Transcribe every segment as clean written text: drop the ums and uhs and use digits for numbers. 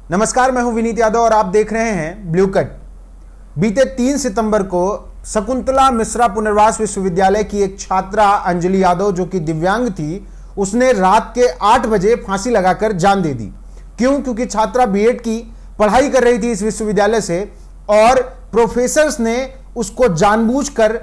नमस्कार, मैं हूं विनीत यादव और आप देख रहे हैं ब्लू कट। बीते 3 सितंबर को शकुंतला मिश्रा पुनर्वास विश्वविद्यालय की एक छात्रा अंजलि यादव, जो कि दिव्यांग थी, उसने रात के 8 बजे फांसी लगाकर जान दे दी। क्यों? क्योंकि छात्रा बीएड की पढ़ाई कर रही थी इस विश्वविद्यालय से और प्रोफेसर्स ने उसको जानबूझकर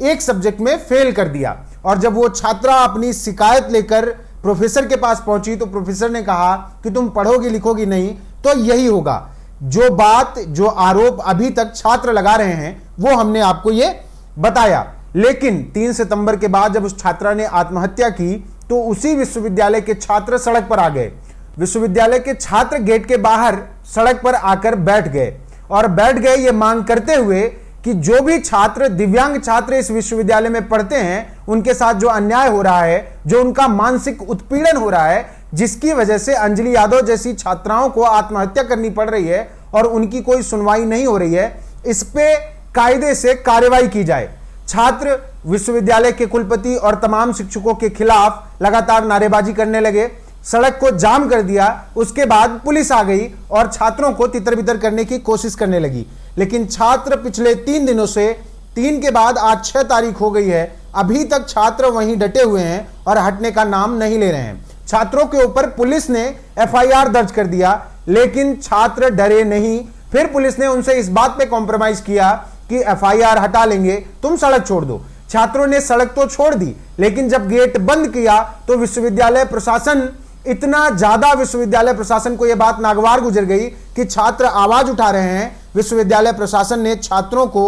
एक सब्जेक्ट में फेल कर दिया। और जब वो छात्रा अपनी शिकायत लेकर प्रोफेसर के पास पहुंची तो प्रोफेसर ने कहा कि तुम पढ़ोगी लिखोगी नहीं तो यही होगा। जो आरोप अभी तक छात्र लगा रहे हैं वो हमने आपको ये बताया। लेकिन 3 सितंबर के बाद जब उस छात्रा ने आत्महत्या की तो उसी विश्वविद्यालय के छात्र सड़क पर आ गए। विश्वविद्यालय के छात्र गेट के बाहर सड़क पर आकर बैठ गए ये मांग करते हुए कि जो भी छात्र, दिव्यांग छात्र इस विश्वविद्यालय में पढ़ते हैं, उनके साथ जो अन्याय हो रहा है, जो उनका मानसिक उत्पीड़न हो रहा है, जिसकी वजह से अंजलि यादव जैसी छात्राओं को आत्महत्या करनी पड़ रही है और उनकी कोई सुनवाई नहीं हो रही है, इस पे कायदे से कार्रवाई की जाए। छात्र विश्वविद्यालय के कुलपति और तमाम शिक्षकों के खिलाफ लगातार नारेबाजी करने लगे, सड़क को जाम कर दिया। उसके बाद पुलिस आ गई और छात्रों को तितर-बितर करने की कोशिश करने लगी। लेकिन छात्र पिछले 3 दिनों से, 3 के बाद आज 6 तारीख हो गई है, अभी तक छात्र वहीं डटे हुए हैं और हटने का नाम नहीं ले रहे हैं। छात्रों के ऊपर पुलिस ने एफआईआर दर्ज कर दिया, लेकिन छात्र डरे नहीं। फिर पुलिस ने उनसे इस बात पे कॉम्प्रोमाइज किया कि एफआईआर हटा लेंगे, तुम सड़क छोड़ दो। छात्रों ने सड़क तो छोड़ दी, लेकिन जब गेट बंद किया तो विश्वविद्यालय प्रशासन, इतना ज्यादा विश्वविद्यालय प्रशासन को यह बात नागवार गुजर गई कि छात्र आवाज उठा रहे हैं। विश्वविद्यालय प्रशासन ने छात्रों को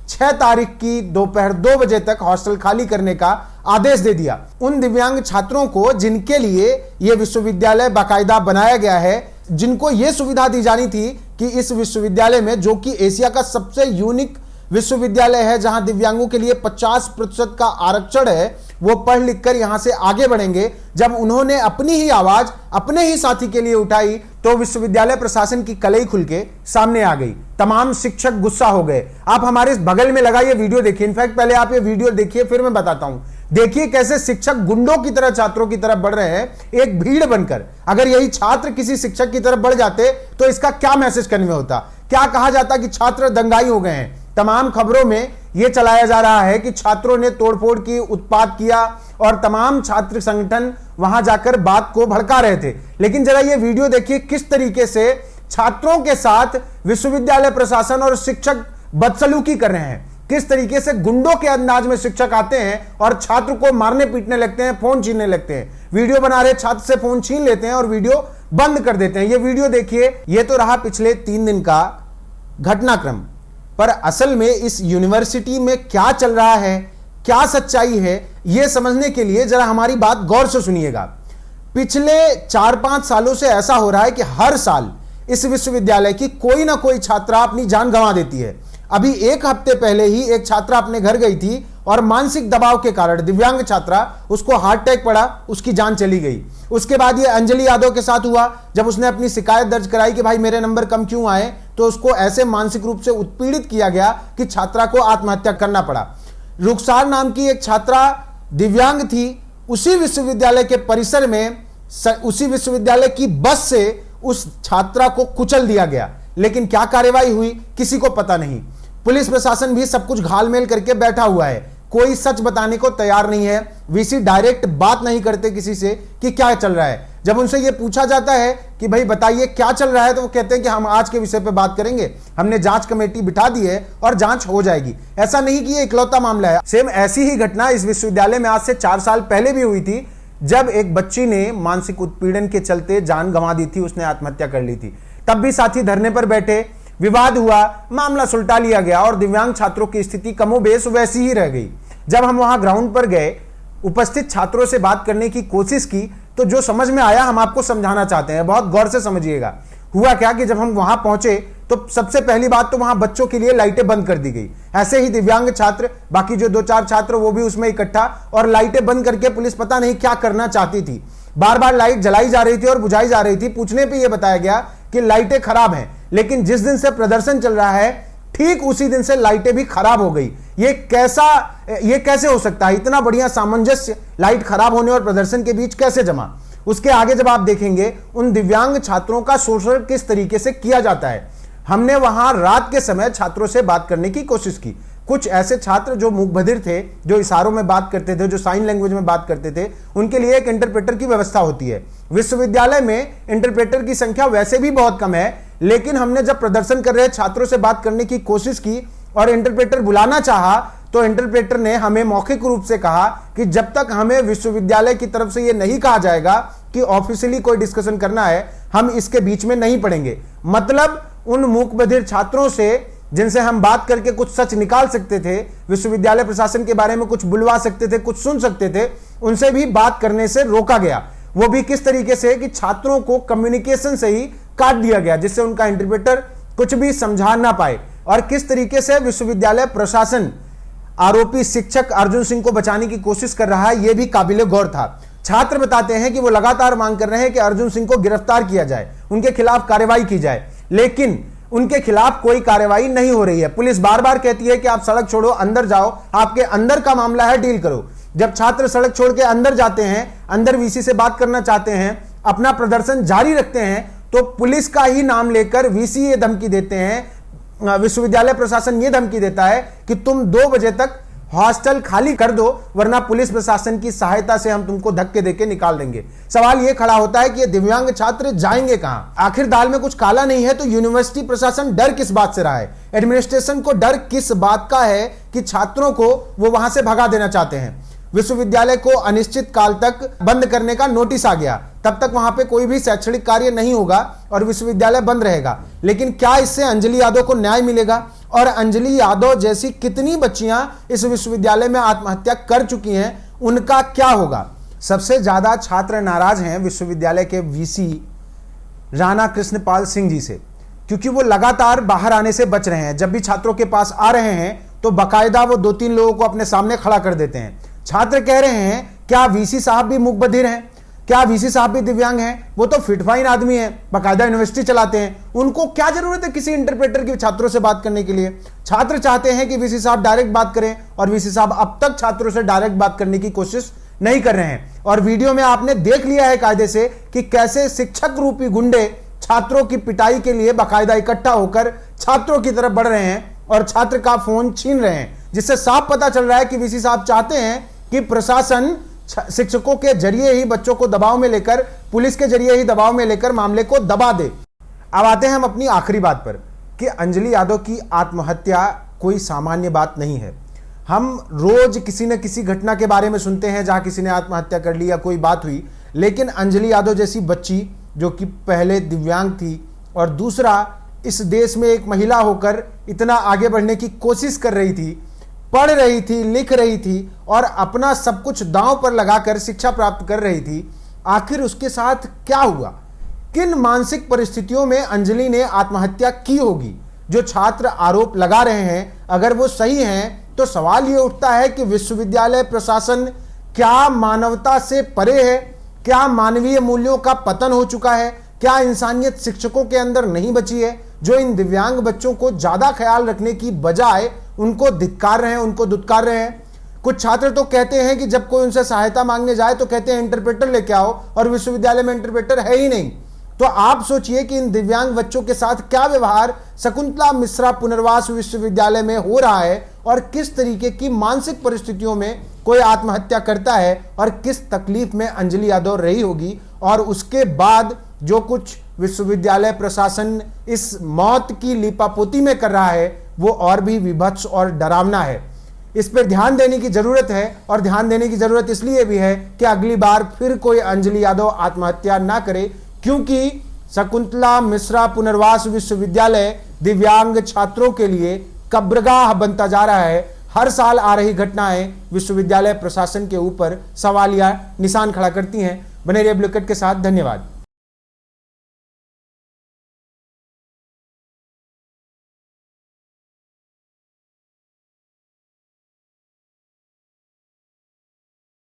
6 तारीख की दोपहर 2 बजे तक हॉस्टल खाली करने का आदेश दे दिया। उन दिव्यांग छात्रों को जिनके लिए यह विश्वविद्यालय बाकायदा बनाया गया है, जिनको यह सुविधा दी जानी थी कि इस विश्वविद्यालय में, जो कि एशिया का सबसे यूनिक विश्वविद्यालय है, जहां दिव्यांगों के लिए 50% का आरक्षण है, वो पढ़ लिख कर यहां से आगे बढ़ेंगे। जब उन्होंने अपनी ही आवाज अपने ही साथी के लिए उठाई तो विश्वविद्यालय प्रशासन की कलई खुल के सामने आ गई। तमाम शिक्षक गुस्सा हो गए। आप हमारे बगल में लगा ये वीडियो देखिए। इनफैक्ट पहले आप ये वीडियो देखिए, फिर मैं बताता हूं। देखिए कैसे शिक्षक गुंडों की तरह छात्रों की तरफ बढ़ रहे हैं, एक भीड़ बनकर। अगर यही छात्र किसी शिक्षक की तरफ बढ़ जाते तो इसका क्या मैसेज कन्वे होता, क्या कहा जाता कि छात्र दंगाई हो गए हैं। तमाम खबरों में यह चलाया जा रहा है कि छात्रों ने तोड़फोड़ की, उत्पात किया और तमाम छात्र संगठन वहां जाकर बात को भड़का रहे थे। लेकिन जरा यह वीडियो देखिए किस तरीके से छात्रों के साथ विश्वविद्यालय प्रशासन और शिक्षक बदसलूकी कर रहे हैं। किस तरीके से गुंडों के अंदाज में शिक्षक आते हैं और छात्र को मारने पीटने लगते हैं, फोन छीनने लगते हैं। वीडियो बना रहे छात्र से फोन छीन लेते हैं और वीडियो बंद कर देते हैं। यह वीडियो देखिए। यह तो रहा पिछले 3 दिन का घटनाक्रम, पर असल में इस यूनिवर्सिटी में क्या चल रहा है, क्या सच्चाई है, यह समझने के लिए जरा हमारी बात गौर से सुनिएगा। पिछले 4-5 सालों से ऐसा हो रहा है कि हर साल इस विश्वविद्यालय की कोई ना कोई छात्रा अपनी जान गंवा देती है। अभी 1 हफ्ते पहले ही एक छात्रा अपने घर गई थी और मानसिक दबाव के कारण, दिव्यांग छात्रा, उसको हार्ट अटैक पड़ा, उसकी जान चली गई। उसके बाद ये अंजलि यादव के साथ हुआ। जब उसने अपनी शिकायत दर्ज कराई कि भाई मेरे नंबर कम क्यों आए, तो उसको ऐसे मानसिक रूप से उत्पीड़ित किया गया कि छात्रा को आत्महत्या करना पड़ा। रुखसार नाम की एक छात्रा दिव्यांग थी, उसी विश्वविद्यालय के परिसर में, उसी विश्वविद्यालय की बस से उस छात्रा को कुचल दिया गया। लेकिन क्या कार्रवाई हुई किसी को पता नहीं। पुलिस प्रशासन भी सब कुछ घालमेल करके बैठा हुआ है, कोई सच बताने को तैयार नहीं है। वीसी डायरेक्ट बात नहीं करते किसी से कि क्या चल रहा है। जब उनसे यह पूछा जाता है कि भाई बताइए क्या चल रहा है, तो वो कहते हैं कि हम आज के विषय पे बात करेंगे, हमने जांच कमेटी बिठा दी है और जांच हो जाएगी। ऐसा नहीं कि ये इकलौता मामला है। सेम ऐसी ही घटना इस विश्वविद्यालय में आज से 4 साल पहले भी हुई थी, जब एक बच्ची ने मानसिक उत्पीड़न के चलते जान गंवा दी थी, उसने आत्महत्या कर ली थी। तब भी साथी धरने पर बैठे, विवाद हुआ, मामला सुलटा लिया गया और दिव्यांग छात्रों की स्थिति कमोबेश वैसी ही रह गई। जब हम वहां ग्राउंड पर गए, उपस्थित छात्रों से बात करने की कोशिश की, तो जो समझ में आया हम आपको समझाना चाहते हैं, बहुत गौर से समझिएगा। हुआ क्या कि जब हम वहां पहुंचे तो सबसे पहली बात तो वहां बच्चों के लिए लाइटें बंद कर दी गई। ऐसे ही दिव्यांग छात्र, बाकी जो 2-4 छात्र, वो भी उसमें इकट्ठा, और लाइटें बंद करके पुलिस पता नहीं क्या करना चाहती थी। बार बार लाइट जलाई जा रही थी और बुझाई जा रही थी। पूछने पे यह बताया गया कि लाइटें खराब हैं, लेकिन जिस दिन से प्रदर्शन चल रहा है ठीक उसी दिन से लाइटें भी खराब हो गई। ये कैसे हो सकता है? इतना बढ़िया सामंजस्य लाइट खराब होने और प्रदर्शन के बीच कैसे जमा? उसके आगे जब आप देखेंगे उन दिव्यांग छात्रों का शोषण किस तरीके से किया जाता है। हमने वहां रात के समय छात्रों से बात करने की कोशिश की। कुछ ऐसे छात्र जो मूक बधिर थे, जो इशारों में बात करते थे, जो साइन लैंग्वेज में बात करते थे, उनके लिए एक इंटरप्रेटर की व्यवस्था होती है। विश्वविद्यालय में इंटरप्रेटर की संख्या वैसे भी बहुत कम है, लेकिन हमने जब प्रदर्शन कर रहे छात्रों से बात करने की कोशिश की और इंटरप्रेटर बुलाना चाहा, तो इंटरप्रेटर ने हमें मौखिक रूप से कहा कि जब तक हमें विश्वविद्यालय की तरफ से यह नहीं कहा जाएगा कि ऑफिशियली कोई डिस्कशन करना है, हम इसके बीच में नहीं पड़ेंगे। मतलब उन मूक बधिर छात्रों से जिनसे हम बात करके कुछ सच निकाल सकते थे, विश्वविद्यालय प्रशासन के बारे में कुछ बुलवा सकते थे, कुछ सुन सकते थे, उनसे भी बात करने से रोका गया। वो भी किस तरीके से कि छात्रों को कम्युनिकेशन से ही काट दिया गया, जिससे उनका इंटरप्रेटर कुछ भी समझा ना पाए। और किस तरीके से विश्वविद्यालय प्रशासन आरोपी शिक्षक अर्जुन सिंह को बचाने की कोशिश कर रहा है, यह भी काबिले गौर था। छात्र बताते हैं कि वो लगातार मांग कर रहे हैं कि अर्जुन सिंह को गिरफ्तार किया जाए, उनके खिलाफ कार्रवाई की जाए, लेकिन उनके खिलाफ कोई कार्रवाई नहीं हो रही है। पुलिस बार बार कहती है कि आप सड़क छोड़ो, अंदर जाओ, आपके अंदर का मामला है, डील करो। जब छात्र सड़क छोड़ के अंदर जाते हैं, अंदर वीसी से बात करना चाहते हैं, अपना प्रदर्शन जारी रखते हैं, तो पुलिस का ही नाम लेकर वीसी ये धमकी देते हैं, विश्वविद्यालय प्रशासन ये धमकी देता है कि तुम 2 बजे तक हॉस्टल खाली कर दो, वरना पुलिस प्रशासन की सहायता से हम तुमको धक्के देके निकाल देंगे। सवाल यह खड़ा होता है कि ये दिव्यांग छात्र जाएंगे कहां? आखिर दाल में कुछ काला नहीं है तो यूनिवर्सिटी प्रशासन डर किस बात से रहा है? एडमिनिस्ट्रेशन को डर किस बात का है कि छात्रों को वो वहां से भगा देना चाहते हैं? विश्वविद्यालय को अनिश्चित काल तक बंद करने का नोटिस आ गया, तब तक वहां पे कोई भी शैक्षणिक कार्य नहीं होगा और विश्वविद्यालय बंद रहेगा। लेकिन क्या इससे अंजलि यादव को न्याय मिलेगा? और अंजलि यादव जैसी कितनी बच्चियां इस विश्वविद्यालय में आत्महत्या कर चुकी हैं, उनका क्या होगा? सबसे ज्यादा छात्र नाराज हैं विश्वविद्यालय के वीसी राणा कृष्णपाल सिंह जी से, क्योंकि वो लगातार बाहर आने से बच रहे हैं। जब भी छात्रों के पास आ रहे हैं तो बाकायदा वो 2-3 लोगों को अपने सामने खड़ा कर देते हैं। छात्र कह रहे हैं, क्या वीसी साहब भी मूक बधिर हैं? क्या वीसी साहब भी दिव्यांग हैं? वो तो फिट फाइन आदमी है, बाकायदा यूनिवर्सिटी चलाते हैं, उनको क्या जरूरत है किसी इंटरप्रेटर की छात्रों से बात करने के लिए? छात्र चाहते हैं कि वीसी साहब डायरेक्ट बात करें, और वीसी साहब अब तक छात्रों से डायरेक्ट बात करने की कोशिश नहीं कर रहे हैं। और वीडियो में आपने देख लिया है कायदे से कि कैसे शिक्षक रूपी गुंडे छात्रों की पिटाई के लिए बाकायदा इकट्ठा होकर छात्रों की तरफ बढ़ रहे हैं और छात्र का फोन छीन रहे हैं, जिससे साफ पता चल रहा है कि वीसी साहब चाहते हैं कि प्रशासन शिक्षकों के जरिए ही बच्चों को दबाव में लेकर, पुलिस के जरिए ही दबाव में लेकर मामले को दबा दे। अब आते हैं हम अपनी आखिरी बात पर कि अंजलि यादव की आत्महत्या कोई सामान्य बात नहीं है। हम रोज किसी न किसी घटना के बारे में सुनते हैं जहां किसी ने आत्महत्या कर ली या कोई बात हुई, लेकिन अंजलि यादव जैसी बच्ची जो कि पहले दिव्यांग थी और दूसरा इस देश में एक महिला होकर इतना आगे बढ़ने की कोशिश कर रही थी, पढ़ रही थी, लिख रही थी और अपना सब कुछ दांव पर लगाकर शिक्षा प्राप्त कर रही थी, आखिर उसके साथ क्या हुआ? किन मानसिक परिस्थितियों में अंजलि ने आत्महत्या की होगी? जो छात्र आरोप लगा रहे हैं, अगर वो सही हैं, तो सवाल ये उठता है कि विश्वविद्यालय प्रशासन क्या मानवता से परे है? क्या मानवीय मूल्यों का पतन हो चुका है? क्या इंसानियत शिक्षकों के अंदर नहीं बची है, जो इन दिव्यांग बच्चों को ज्यादा ख्याल रखने की बजाय उनको धिक्कार रहे हैं, उनको दुत्कार रहे हैं? कुछ छात्र तो कहते हैं कि जब कोई उनसे सहायता मांगने जाए तो कहते हैं इंटरप्रेटर लेके आओ, और विश्वविद्यालय में इंटरप्रेटर है ही नहीं। तो आप सोचिए कि इन दिव्यांग बच्चों के साथ क्या व्यवहार शकुंतला मिश्रा पुनर्वास विश्वविद्यालय में हो रहा है और किस तरीके की मानसिक परिस्थितियों में कोई आत्महत्या करता है और किस तकलीफ में अंजलि यादव रही होगी। और उसके बाद जो कुछ विश्वविद्यालय प्रशासन इस मौत की लीपापोती में कर रहा है, वो और भी विभत्स और डरावना है। इस पर ध्यान देने की जरूरत है, और ध्यान देने की जरूरत इसलिए भी है कि अगली बार फिर कोई अंजलि यादव आत्महत्या ना करे, क्योंकि शकुंतला मिश्रा पुनर्वास विश्वविद्यालय दिव्यांग छात्रों के लिए कब्रगाह बनता जा रहा है। हर साल आ रही घटनाएं विश्वविद्यालय प्रशासन के ऊपर सवालिया निशान खड़ा करती हैं। बने रहिए ब्लू कट के साथ। धन्यवाद।